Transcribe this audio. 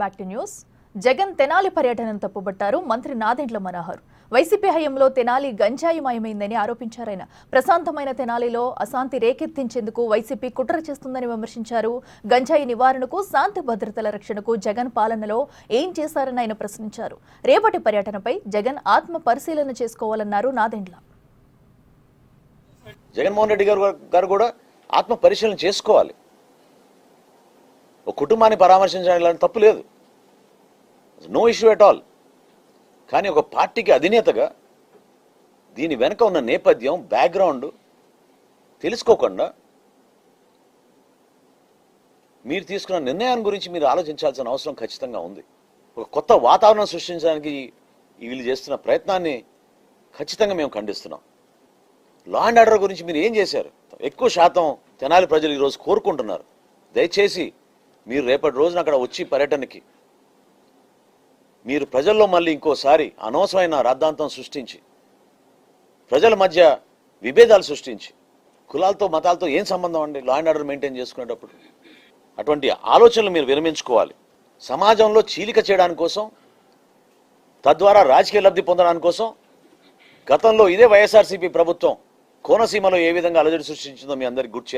Back to news. Jagan Tenali పర్యటనను తప్పుబట్టారు మంత్రి నాదెండ్ల మనోహర్. వైసీపీ హయాంలో తెనాలి గంజాయిమయమైందని ఆరోపించారాయన. ప్రశాంతమైన తెనాలిలో అశాంతి రేకెత్తించేందుకు వైసీపీ కుట్ర చేస్తుందని విమర్శించారు. గంజాయి నివారణకు, శాంతి భద్రతల రక్షణకు జగన్ పాలనలో ఏం చేశారని ఆయన ప్రశ్నించారు. రేపటి పర్యటనపై జగన్ ఆత్మ పరిశీలన చేసుకోవాలన్నారు నాదెండ్ల. జగన్మోహన్ రెడ్డి గారు కూడా ఆత్మ పరిశీలన చేసుకోవాలి. ఒక కుటుంబాన్ని పరామర్శించడానికి తప్పు లేదు, నో ఇష్యూ ఎట్ ఆల్. కానీ ఒక పార్టీకి అధినేతగా దీని వెనుక ఉన్న నేపథ్యం, బ్యాక్గ్రౌండ్ తెలుసుకోకుండా మీరు తీసుకున్న నిర్ణయాన్ని గురించి మీరు ఆలోచించాల్సిన అవసరం ఖచ్చితంగా ఉంది. ఒక కొత్త వాతావరణం సృష్టించడానికి వీళ్ళు చేస్తున్న ప్రయత్నాన్ని ఖచ్చితంగా మేము ఖండిస్తున్నాం. లా అండ్ ఆర్డర్ గురించి మీరు ఏం చేశారు? ఎక్కువ శాతం తెనాలి ప్రజలు ఈరోజు కోరుకుంటున్నారు. దయచేసి మీరు రేపటి రోజున అక్కడ వచ్చి పర్యటనకి మీరు ప్రజల్లో మళ్ళీ ఇంకోసారి అనవసరమైన రాద్ధాంతం సృష్టించి, ప్రజల మధ్య విభేదాలు సృష్టించి, కులాలతో మతాలతో ఏం సంబంధం అండి లా అండ్ ఆర్డర్ మెయింటైన్ చేసుకునేటప్పుడు? అటువంటి ఆలోచనలు మీరు విరమించుకోవాలి. సమాజంలో చీలిక చేయడానికి కోసం, తద్వారా రాజకీయ లబ్ధి పొందడానికి కోసం గతంలో ఇదే వైఎస్ఆర్సీపీ ప్రభుత్వం కోనసీమలో ఏ విధంగా అలజడి సృష్టించిందో మీ అందరికి గుర్తు